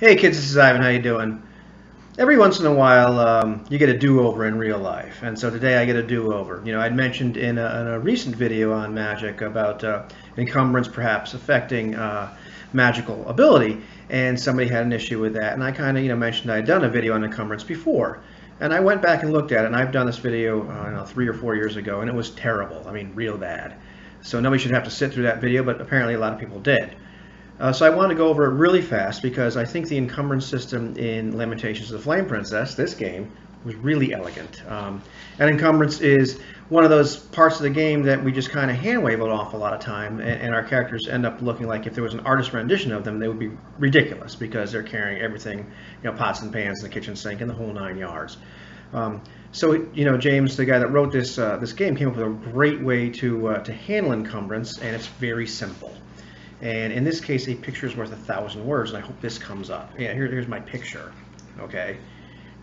Hey kids, this is Ivan. How you doing? Every once in a while, you get a do-over in real life, and so today I get a do-over. I'd mentioned in a recent video on magic about encumbrance perhaps affecting magical ability, and somebody had an issue with that, and I kind of mentioned I'd done a video on encumbrance before, and I went back and looked at it, and I've done this video 3 or 4 years ago, and it was terrible. I mean, real bad. So nobody should have to sit through that video, but apparently a lot of people did. So I want to go over it really fast because I think the encumbrance system in Lamentations of the Flame Princess, this game, was really elegant. And encumbrance is one of those parts of the game that we just kind of hand-wave it off a lot of time, and our characters end up looking like if there was an artist rendition of them, they would be ridiculous because they're carrying everything, pots and pans, the kitchen sink, and the whole 9 yards. James, the guy that wrote this game, came up with a great way to handle encumbrance, and it's very simple. And in this case, a picture is worth 1,000 words, and I hope this comes up. Yeah, here's my picture. Okay,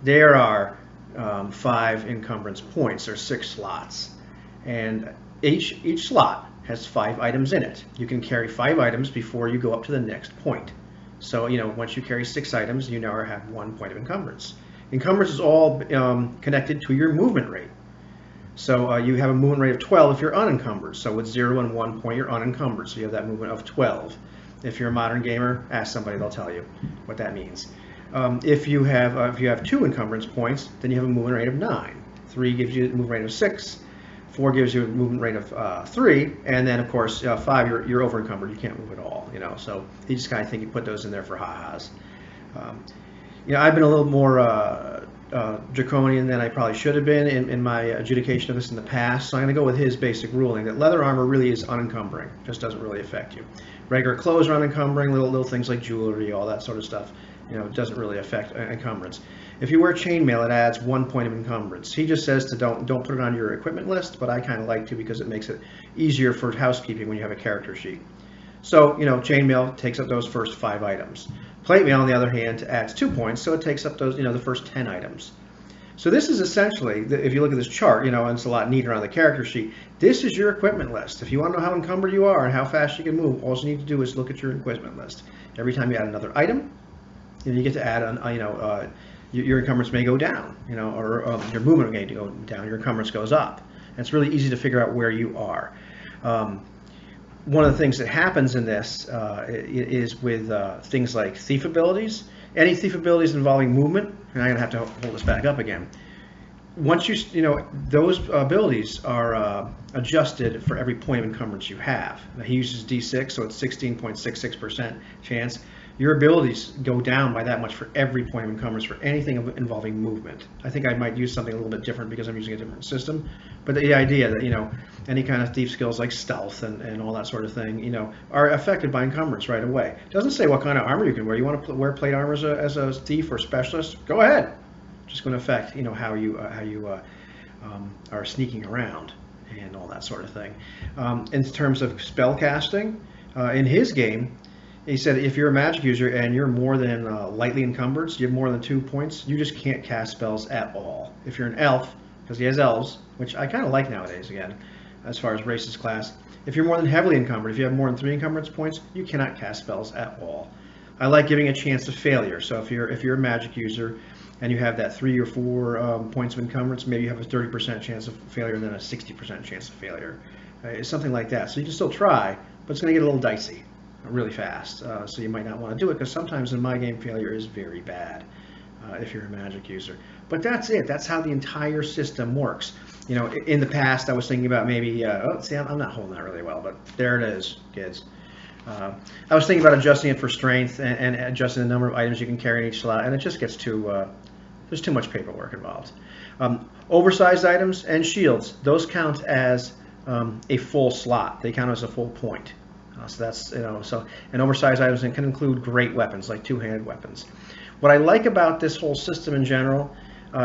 there are 5 encumbrance points. There's 6 slots, and each slot has 5 items in it. You can carry 5 items before you go up to the next point. So once you carry 6 items, you now have 1 point of encumbrance. Encumbrance is all connected to your movement rate. So you have a movement rate of 12 if you're unencumbered. So with 0 and 1 point, you're unencumbered. So you have that movement of 12. If you're a modern gamer, ask somebody; they'll tell you what that means. If you have 2 encumbrance points, then you have a movement rate of 9. 3 gives you a movement rate of 6. 4 gives you a movement rate of 3, and then of course 5 you're over encumbered. You can't move at all. So you just kind of think you put those in there for ha-has. I've been a little more draconian than I probably should have been in my adjudication of this in the past. So I'm going to go with his basic ruling that leather armor really is unencumbering, just doesn't really affect you. Regular clothes are unencumbering, little things like jewelry, all that sort of stuff, it doesn't really affect encumbrance. If you wear chainmail, it adds 1 point of encumbrance. He just says to don't put it on your equipment list, but I kind of like to because it makes it easier for housekeeping when you have a character sheet. So, chainmail takes up those first 5 items. Plate mail, on the other hand, adds 2 points, so it takes up those, the first 10 items. So this is essentially, if you look at this chart, and it's a lot neater on the character sheet, this is your equipment list. If you want to know how encumbered you are and how fast you can move, all you need to do is look at your equipment list. Every time you add another item, you get to add your encumbrance may go down, or your movement may go down, your encumbrance goes up. And it's really easy to figure out where you are. One of the things that happens in this is with things like thief abilities. Any thief abilities involving movement, and I'm going to have to hold this back up again. Once those abilities are adjusted for every point of encumbrance you have. Now, he uses D6, so it's 16.66% chance. Your abilities go down by that much for every point of encumbrance for anything involving movement. I think I might use something a little bit different because I'm using a different system. But the idea that, any kind of thief skills like stealth and all that sort of thing, are affected by encumbrance right away. It doesn't say what kind of armor you can wear. You want to wear plate armor as a thief or specialist? Go ahead. Just going to affect, how you are sneaking around and all that sort of thing. In terms of spell casting, in his game, he said if you're a magic user and you're more than lightly encumbered, so you have more than 2 points, you just can't cast spells at all. If you're an elf, because he has elves, which I kind of like nowadays again, as far as races class. If you're more than heavily encumbered, if you have more than 3 encumbrance points, you cannot cast spells at all. I like giving a chance of failure. So if you're a magic user and you have that 3 or 4 points of encumbrance, maybe you have a 30% chance of failure and then a 60% chance of failure. It's something like that. So you can still try, but it's going to get a little dicey really fast. So you might not want to do it because sometimes in my game failure is very bad if you're a magic user. But that's it. That's how the entire system works. In the past I was thinking about maybe, I'm not holding that really well, but there it is, kids. I was thinking about adjusting it for strength and adjusting the number of items you can carry in each slot, and it just gets there's too much paperwork involved. Oversized items and shields, those count as a full slot. They count as a full point. So that's, and oversized items can include great weapons like 2-handed weapons. What I like about this whole system in general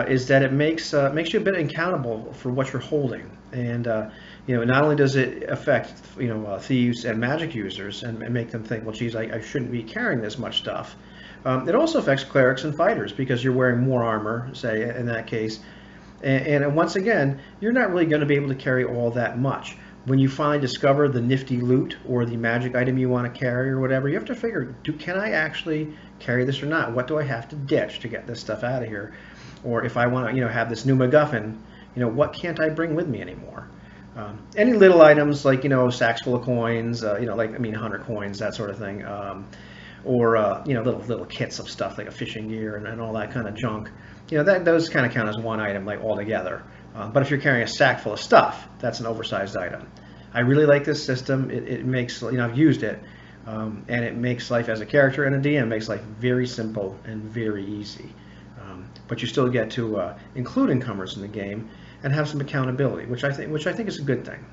is that it makes you a bit accountable for what you're holding, and not only does it affect thieves and magic users and make them think, well, geez, I shouldn't be carrying this much stuff. It also affects clerics and fighters because you're wearing more armor, say in that case, and once again, you're not really going to be able to carry all that much. when you finally discover the nifty loot or the magic item you want to carry or whatever, you have to figure, can I actually carry this or not? What do I have to ditch to get this stuff out of here? Or if I want to, have this new MacGuffin, what can't I bring with me anymore? Any little items like, sacks full of coins, 100 coins, that sort of thing. Or little kits of stuff like a fishing gear and all that kind of junk. Those kind of count as one item, like all together. But if you're carrying a sack full of stuff, that's an oversized item. I really like this system. It makes, I've used it, and it makes life as a character and a DM makes life very simple and very easy. But you still get to include encumbrance in the game and have some accountability, which I think is a good thing.